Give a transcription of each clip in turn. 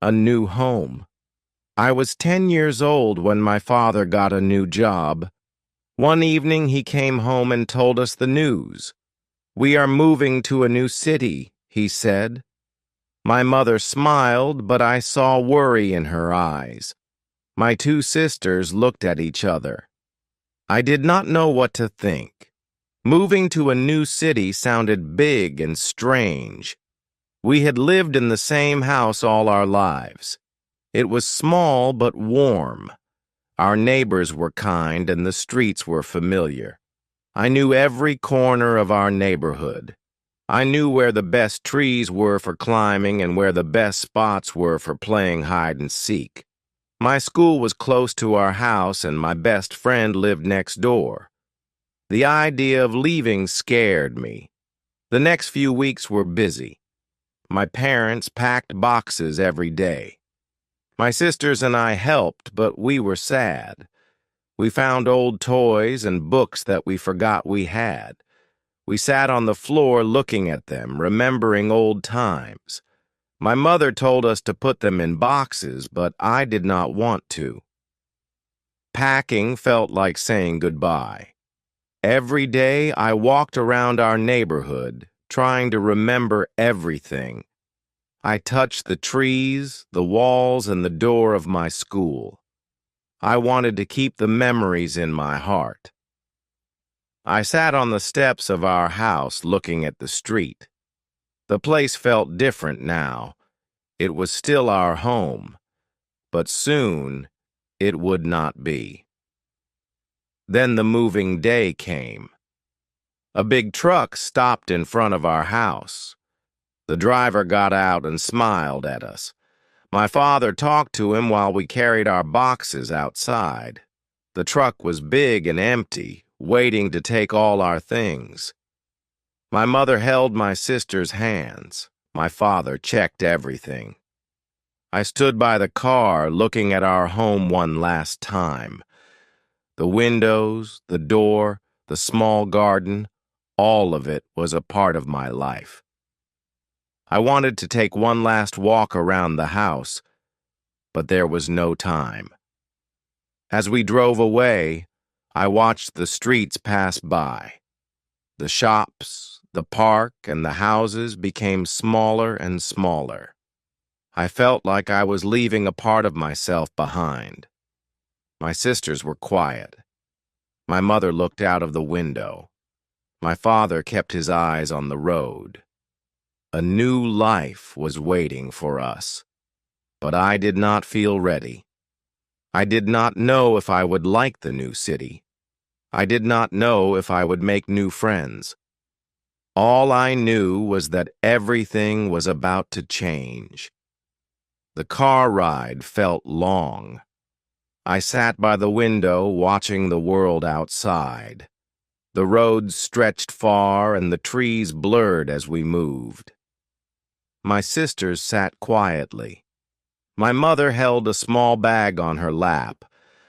a new home. I was 10 years old when my father got a new job. One evening he came home and told us the news. "We are moving to a new city," he said. My mother smiled, but I saw worry in her eyes. My two sisters looked at each other. I did not know what to think. Moving to a new city sounded big and strange. We had lived in the same house all our lives. It was small but warm. Our neighbors were kind and the streets were familiar. I knew every corner of our neighborhood. I knew where the best trees were for climbing and where the best spots were for playing hide and seek. My school was close to our house and my best friend lived next door. The idea of leaving scared me. The next few weeks were busy. My parents packed boxes every day. My sisters and I helped, but we were sad. We found old toys and books that we forgot we had. We sat on the floor looking at them, remembering old times. My mother told us to put them in boxes, but I did not want to. Packing felt like saying goodbye. Every day I walked around our neighborhood, trying to remember everything. I touched the trees, the walls, and the door of my school. I wanted to keep the memories in my heart. I sat on the steps of our house looking at the street. The place felt different now. It was still our home, but soon it would not be. Then the moving day came. A big truck stopped in front of our house. The driver got out and smiled at us. My father talked to him while we carried our boxes outside. The truck was big and empty, waiting to take all our things. My mother held my sister's hands. My father checked everything. I stood by the car looking at our home one last time. The windows, the door, the small garden, all of it was a part of my life. I wanted to take one last walk around the house, but there was no time. As we drove away, I watched the streets pass by. The shops, the park, and the houses became smaller and smaller. I felt like I was leaving a part of myself behind. My sisters were quiet. My mother looked out of the window. My father kept his eyes on the road. A new life was waiting for us, but I did not feel ready. I did not know if I would like the new city. I did not know if I would make new friends. All I knew was that everything was about to change. The car ride felt long. I sat by the window watching the world outside. The roads stretched far and the trees blurred as we moved. My sisters sat quietly. My mother held a small bag on her lap.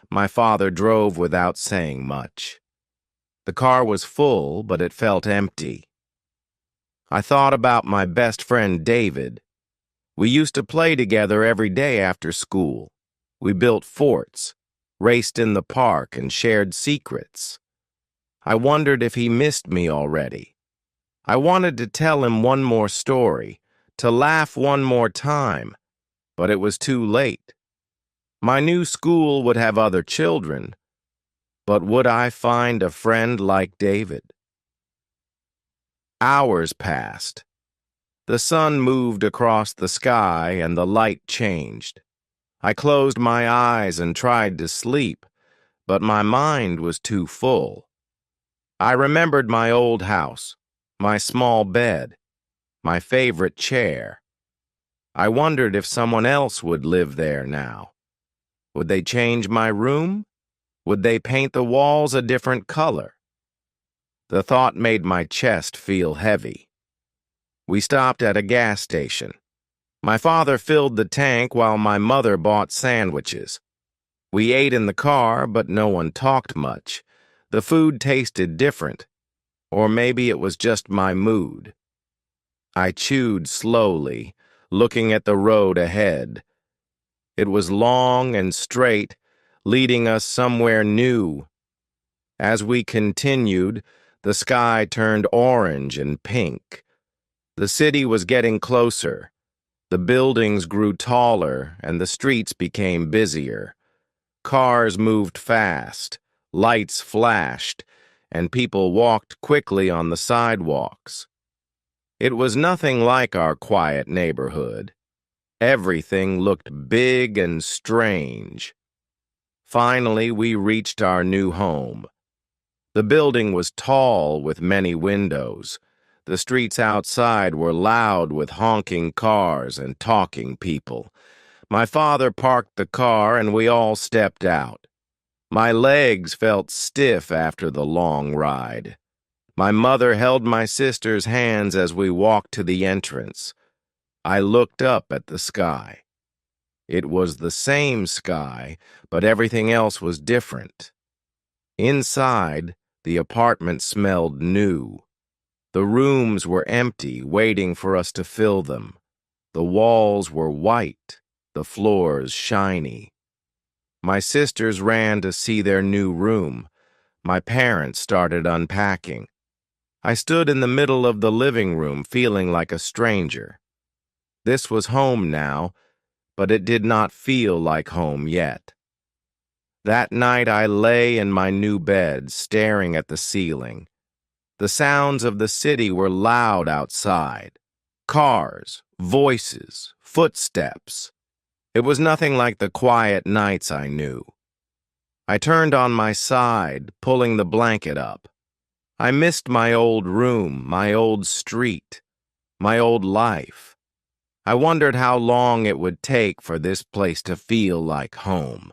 My father drove without saying much. The car was full, but it felt empty. I thought about my best friend David. We used to play together every day after school. We built forts, raced in the park, and shared secrets. I wondered if he missed me already. I wanted to tell him one more story, to laugh one more time, but it was too late. My new school would have other children, but would I find a friend like David? Hours passed. The sun moved across the sky and the light changed. I closed my eyes and tried to sleep, but my mind was too full. I remembered my old house, my small bed, my favorite chair. I wondered if someone else would live there now. Would they change my room? Would they paint the walls a different color? The thought made my chest feel heavy. We stopped at a gas station. My father filled the tank while my mother bought sandwiches. We ate in the car, but no one talked much. The food tasted different, or maybe it was just my mood. I chewed slowly, looking at the road ahead, It was long and straight, leading us somewhere new. As we continued, the sky turned orange and pink. The city was getting closer. The buildings grew taller, and the streets became busier. Cars moved fast, lights flashed, and people walked quickly on the sidewalks. It was nothing like our quiet neighborhood. Everything looked big and strange. Finally, we reached our new home. The building was tall with many windows. The streets outside were loud with honking cars and talking people. My father parked the car and we all stepped out. My legs felt stiff after the long ride. My mother held my sister's hands as we walked to the entrance. I looked up at the sky. It was the same sky, but everything else was different. Inside, the apartment smelled new. The rooms were empty, waiting for us to fill them. The walls were white, the floors shiny. My sisters ran to see their new room. My parents started unpacking. I stood in the middle of the living room, feeling like a stranger. This was home now, but it did not feel like home yet. That night I lay in my new bed, staring at the ceiling. The sounds of the city were loud outside. Cars, voices, footsteps. It was nothing like the quiet nights I knew. I turned on my side, pulling the blanket up. I missed my old room, my old street, my old life. I wondered how long it would take for this place to feel like home.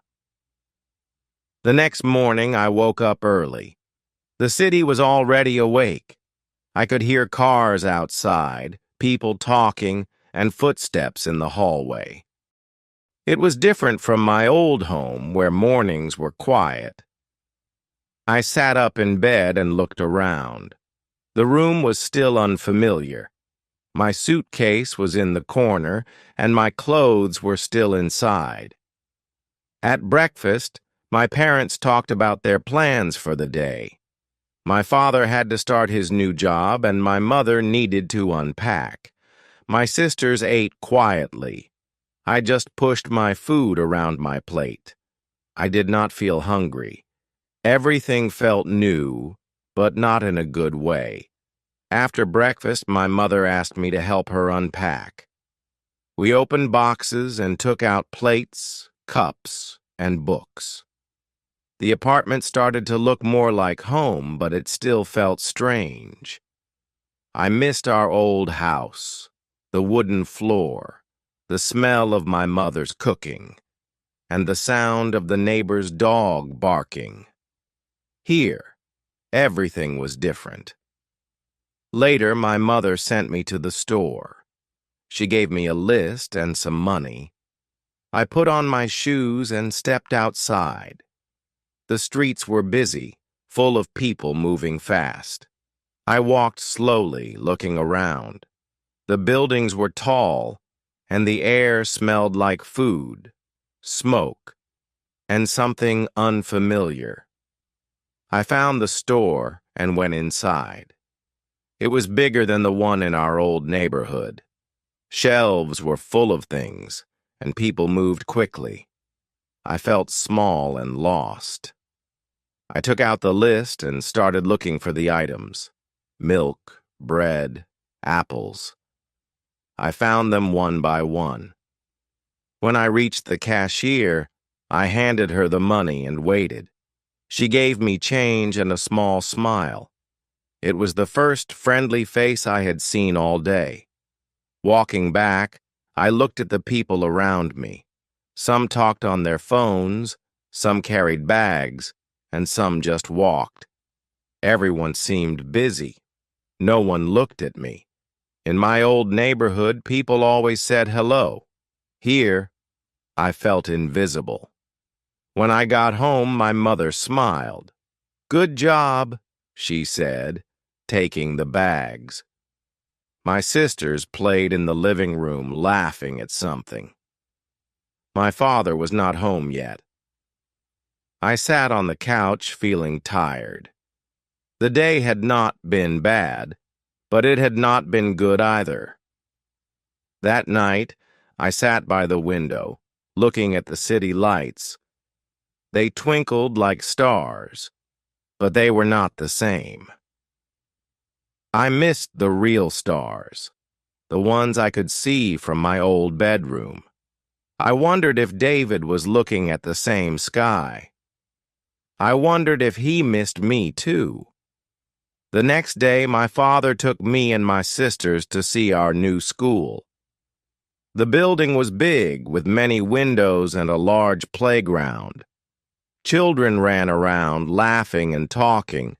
The next morning, I woke up early. The city was already awake. I could hear cars outside, people talking, and footsteps in the hallway. It was different from my old home, where mornings were quiet. I sat up in bed and looked around. The room was still unfamiliar. My suitcase was in the corner, and my clothes were still inside. At breakfast, my parents talked about their plans for the day. My father had to start his new job, and my mother needed to unpack. My sisters ate quietly. I just pushed my food around my plate. I did not feel hungry. Everything felt new, but not in a good way. After breakfast, my mother asked me to help her unpack. We opened boxes and took out plates, cups, and books. The apartment started to look more like home, but it still felt strange. I missed our old house, the wooden floor, the smell of my mother's cooking, and the sound of the neighbor's dog barking. Here, everything was different. Later, my mother sent me to the store. She gave me a list and some money. I put on my shoes and stepped outside. The streets were busy, full of people moving fast. I walked slowly, looking around. The buildings were tall, and the air smelled like food, smoke, and something unfamiliar. I found the store and went inside. It was bigger than the one in our old neighborhood. Shelves were full of things, and people moved quickly. I felt small and lost. I took out the list and started looking for the items. Milk, bread, apples. I found them one by one. When I reached the cashier, I handed her the money and waited. She gave me change and a small smile. It was the first friendly face I had seen all day. Walking back, I looked at the people around me. Some talked on their phones, some carried bags, and some just walked. Everyone seemed busy. No one looked at me. In my old neighborhood, people always said hello. Here, I felt invisible. When I got home, my mother smiled. "Good job," she said, taking the bags. My sisters played in the living room, laughing at something. My father was not home yet. I sat on the couch feeling tired. The day had not been bad, but it had not been good either. That night, I sat by the window, looking at the city lights. They twinkled like stars, but they were not the same. I missed the real stars, the ones I could see from my old bedroom. I wondered if David was looking at the same sky. I wondered if he missed me too. The next day, my father took me and my sisters to see our new school. The building was big, with many windows and a large playground. Children ran around, laughing and talking.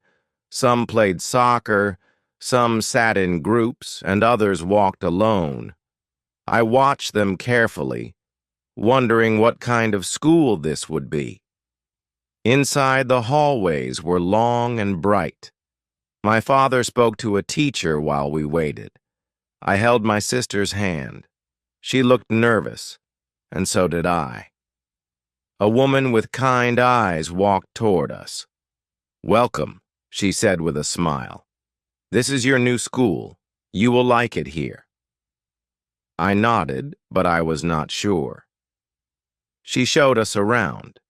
Some played soccer, some sat in groups, and others walked alone. I watched them carefully, wondering what kind of school this would be. Inside, the hallways were long and bright. My father spoke to a teacher while we waited. I held my sister's hand. She looked nervous, and so did I. A woman with kind eyes walked toward us. "Welcome," she said with a smile. "This is your new school. You will like it here." I nodded, but I was not sure. She showed us around.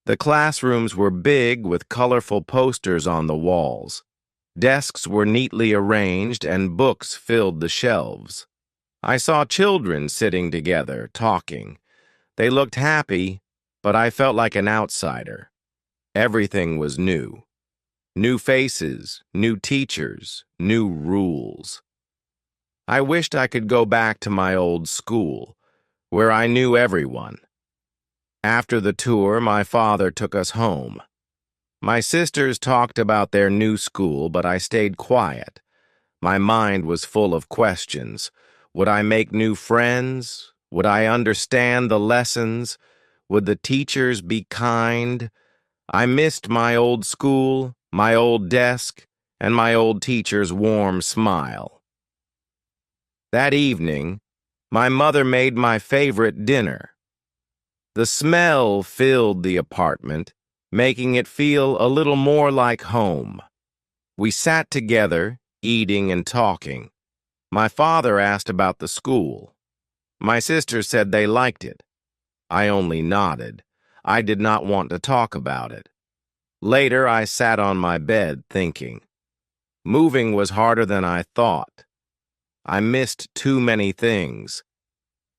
The classrooms were big with colorful posters on the walls. Desks were neatly arranged and books filled the shelves. I saw children sitting together, talking. They looked happy, but I felt like an outsider. Everything was new. New faces, new teachers, new rules. I wished I could go back to my old school, where I knew everyone. After the tour, my father took us home. My sisters talked about their new school, but I stayed quiet. My mind was full of questions. Would I make new friends? Would I understand the lessons? Would the teachers be kind? I missed my old school, my old desk, and my old teacher's warm smile. That evening, my mother made my favorite dinner. The smell filled the apartment, making it feel a little more like home. We sat together, eating and talking. My father asked about the school. My sisters said they liked it. I only nodded. I did not want to talk about it. Later, I sat on my bed thinking. Moving was harder than I thought. I missed too many things.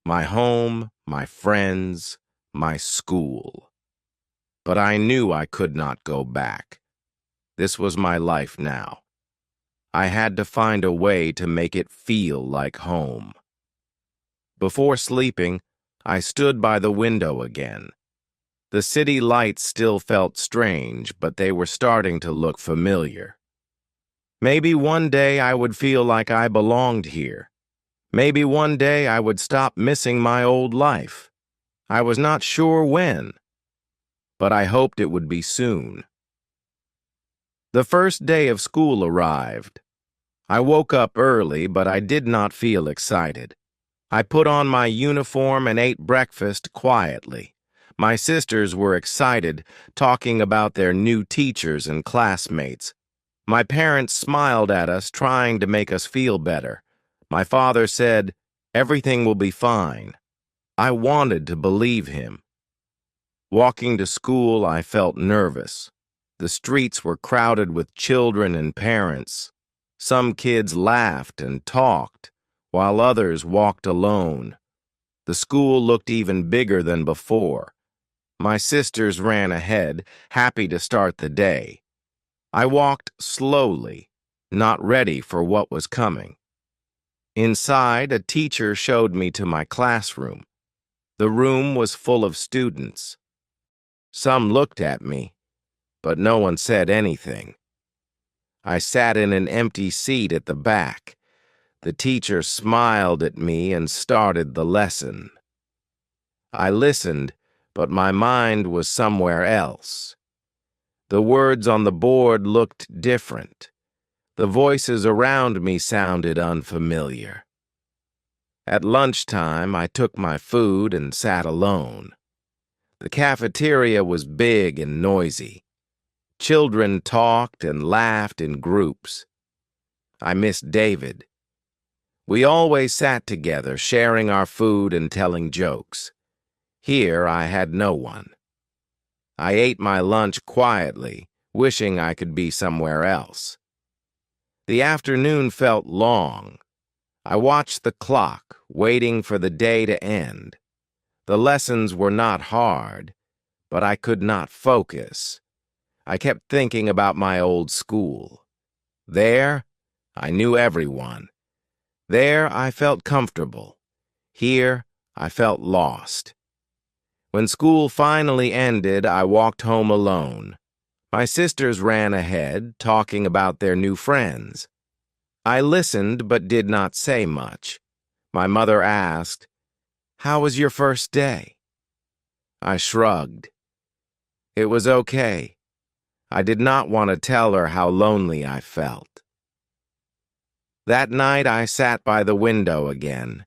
My home, my friends, my school. But I knew I could not go back. This was my life now. I had to find a way to make it feel like home. Before sleeping, I stood by the window again. The city lights still felt strange, but they were starting to look familiar. Maybe one day I would feel like I belonged here. Maybe one day I would stop missing my old life. I was not sure when, but I hoped it would be soon. The first day of school arrived. I woke up early, but I did not feel excited. I put on my uniform and ate breakfast quietly. My sisters were excited, talking about their new teachers and classmates. My parents smiled at us, trying to make us feel better. My father said, "Everything will be fine." I wanted to believe him. Walking to school, I felt nervous. The streets were crowded with children and parents. Some kids laughed and talked, while others walked alone. The school looked even bigger than before. My sisters ran ahead, happy to start the day. I walked slowly, not ready for what was coming. Inside, a teacher showed me to my classroom. The room was full of students. Some looked at me, but no one said anything. I sat in an empty seat at the back. The teacher smiled at me and started the lesson. I listened, but my mind was somewhere else. The words on the board looked different. The voices around me sounded unfamiliar. At lunchtime, I took my food and sat alone. The cafeteria was big and noisy. Children talked and laughed in groups. I missed David. We always sat together, sharing our food and telling jokes. Here I had no one. I ate my lunch quietly, wishing I could be somewhere else. The afternoon felt long. I watched the clock, waiting for the day to end. The lessons were not hard, but I could not focus. I kept thinking about my old school. There, I knew everyone. There, I felt comfortable. Here, I felt lost. When school finally ended, I walked home alone. My sisters ran ahead, talking about their new friends. I listened but did not say much. My mother asked, "How was your first day?" I shrugged. It was okay. I did not want to tell her how lonely I felt. That night I sat by the window again.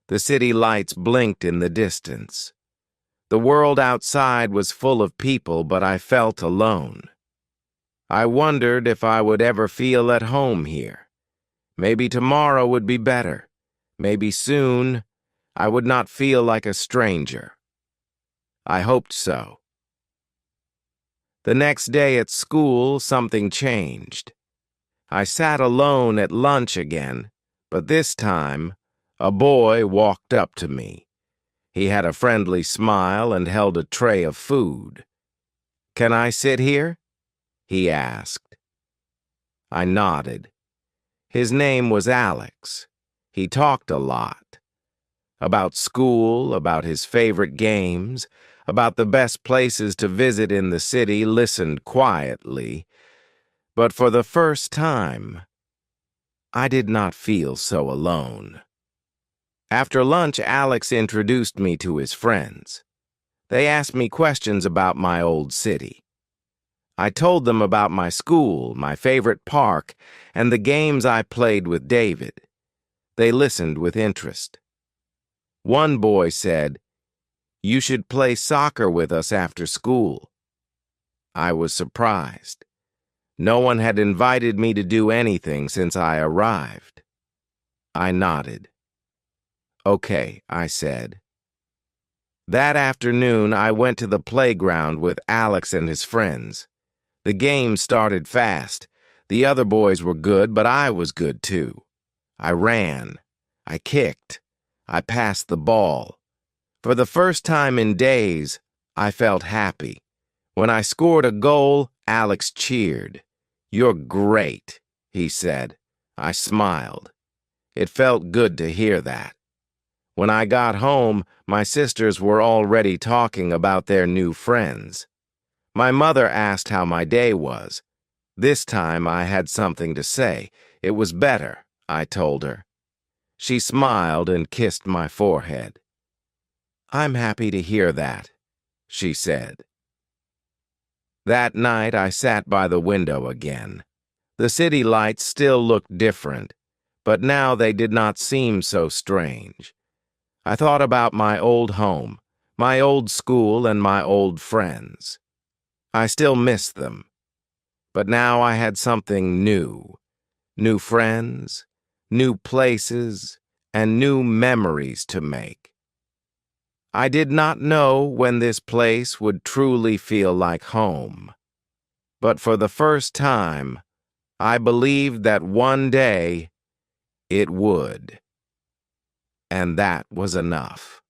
The city lights blinked in the distance. The world outside was full of people, but I felt alone. I wondered if I would ever feel at home here. Maybe tomorrow would be better. Maybe soon I would not feel like a stranger. I hoped so. The next day at school, something changed. I sat alone at lunch again, but this time, a boy walked up to me. He had a friendly smile and held a tray of food. "Can I sit here?" he asked. I nodded. His name was Alex. He talked a lot. About school, about his favorite games, about the best places to visit in the city, listened quietly. But for the first time, I did not feel so alone. After lunch, Alex introduced me to his friends. They asked me questions about my old city. I told them about my school, my favorite park, and the games I played with David. They listened with interest. One boy said, "You should play soccer with us after school." I was surprised. No one had invited me to do anything since I arrived. I nodded. "Okay," I said. That afternoon, I went to the playground with Alex and his friends. The game started fast. The other boys were good, but I was good too. I ran. I kicked. I passed the ball. For the first time in days, I felt happy. When I scored a goal, Alex cheered. "You're great," he said. I smiled. It felt good to hear that. When I got home, my sisters were already talking about their new friends. My mother asked how my day was. This time I had something to say. It was better, I told her. She smiled and kissed my forehead. "I'm happy to hear that," she said. That night I sat by the window again. The city lights still looked different, but now they did not seem so strange. I thought about my old home, my old school, and my old friends. I still missed them, but now I had something new. New friends, new places, and new memories to make. I did not know when this place would truly feel like home, but for the first time, I believed that one day it would, and that was enough.